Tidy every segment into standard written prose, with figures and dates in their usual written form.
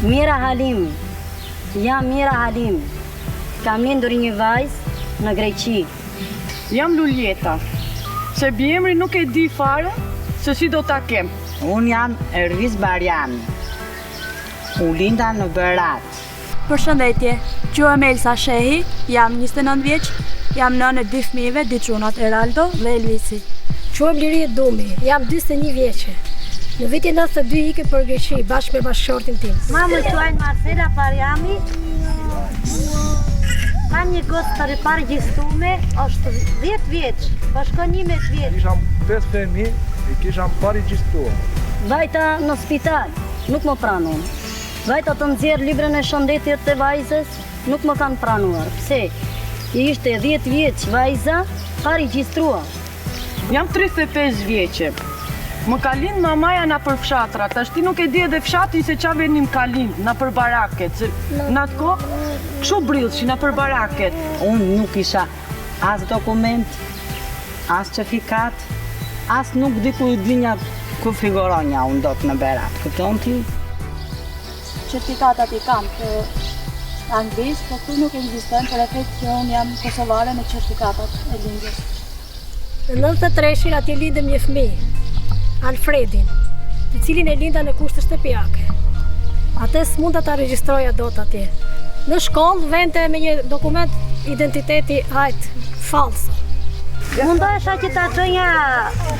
Mira Halimi. Jam Mira Halimi. Kam lindur një vajzë në Greqi. Jam Luljeta. Se biemri nuk e di fare se si do ta kem. Unë jam Erviz Barjani. U linda në Berat. Përshëndetje, quhem Elsa Shehi, jam 29 vjeç, jam nënë e 2 fëmijëve, dy çunat Eraldo dhe Elvisi. Quhem Liri Dumi, jam 41 vjeçe. Në vitin 92 ike për Greqi bashkë me bashkëshortin tim. Mamë quajnë Marcela Parjami. Kam një gocë të ripargjistume, është 10 vjeç, po shkon 11 vjeç. Kisham 5 fëmijë, i kisham parregjistruar. Vajta në spital, nuk më pranon. Vajta të nxjerr librën e shëndetit të vajzës, nuk më kanë pranuar. Pse? Ishte 10 vjeç vajza, parregjistruar. Jam 35 vjeçe. Më ka lind mamaja na për fshatra, tash ti nuk e di edhe fshatin se qa venim ka lind, na për baraket, se në atë kohë, kështu brillshin na për baraket. Unë nuk isha as dokument, as certifikat, as nuk di ku dinja ku figuronja unë dot në Berat. Kupton ti? Certifikatat i kam të anglisht, po këtu nuk ekzistojnë për efekt që unë jam kosovare me certifikatat e lindjes. Në 93-shin atje lindëm një fëmijë, Alfredin, i cilin e linda në kushte shtëpiake. Atë s'munda ta regjistroja dot atje. Në shkollë vente me një dokument identiteti falso. Mundohesha që ta çonja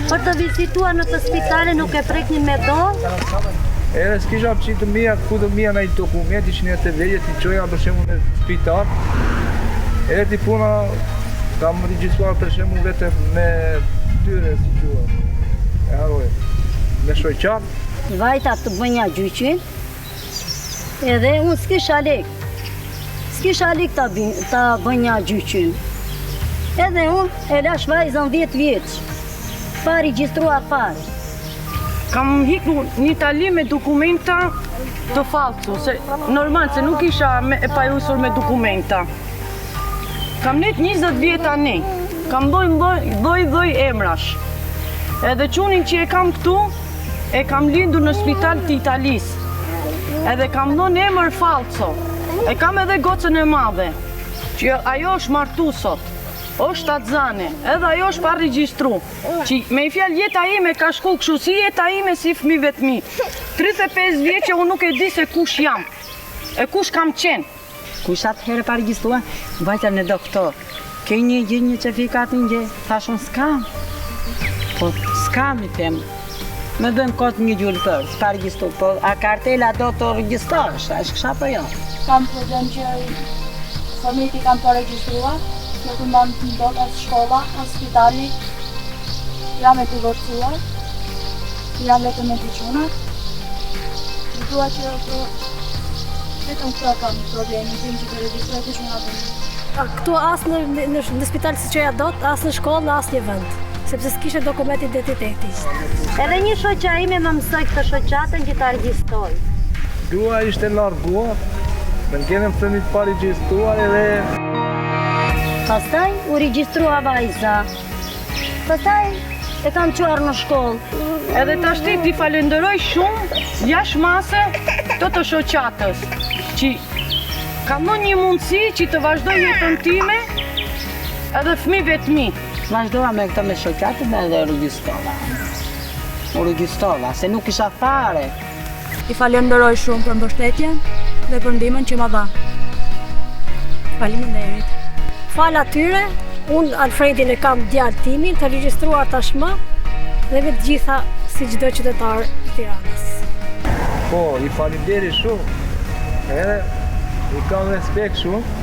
për të vizituar në të spitale, nuk e preknin me dorë. Edhe s'kisha pëqin të mija, ku të mija në i dokumenti që një të vejje t'i qoja për shemë në spital. Edhe t'i puna kam regjistruar për shemë vetëm me tyre, si qua. E haroj, me shoqat. Vajta të bënja gjyqin, edhe unë s'kisha lek. S'kisha lek ta bënja gjyqin. Edhe unë e lash vajzën 10 vjeç, pa regjistruar fare. Kam hiku një tali me dokumenta të falso, se normal, se nuk isha e pajusur me dokumenta. Kam net 20 vjeta ne, kam doj emrash. Edhe qunin që e kam këtu, e kam lindur në spital të Italis. Edhe kam dhënë emër falso. E kam edhe gocën e madhe, që ajo është martu sot. është atzane, edhe ajo është pa regjistru. Që me i fjallë jeta ime ka shku kështu, si jeta ime si fëmijëve të mi. 35 vjeqe unë nuk e di se kush jam, e kush kam qenë. Kush atëherë pa regjistrua, vajta në doktor. Ke një gjithë një certifikatin gjë, thashon s'kam. Po s'kam i temë. Me dëmë kotë një gjullë për, s'pa registru, po a kartela do të registrosh, a shkësha për jo? Kam problem që fëmijët i kam të registrua, nuk të mbanë të ndot as shkolla, as spitali, jam e divorcuar, jam vetëm me të qunat. Në dua që vetëm këta kam problemin tim që të registroj të qunat të një. Këtu as në spital si qëja dot, as në shkollë, as një vend, sepse s'kishe dokument identiteti. Edhe një shoqa ime më mësoj këtë shoqatën që ta regjistroj. Grua ishte larguar, me ngenëm fëmijët pa regjistruar edhe... Pastaj u regjistrua vajza. Pastaj e kam quar në shkollë. Edhe ta shti t'i falenderoj shumë jash mase të shoqatës, që kam në një mundësi që të vazhdoj jetën time edhe fëmijëve të mi. Vazhdova me këto me shoqatën edhe registrova. U registrova, se nuk isha fare. I falenderoj shumë për mbështetjen dhe për ndihmën që ma dha. Faleminderit. Fal atyre, unë Alfredin e kam djalë timin të regjistruar tashmë dhe me të gjitha si çdo qytetar i Tiranës. Po, i falenderoj shumë, edhe i kam respekt shumë.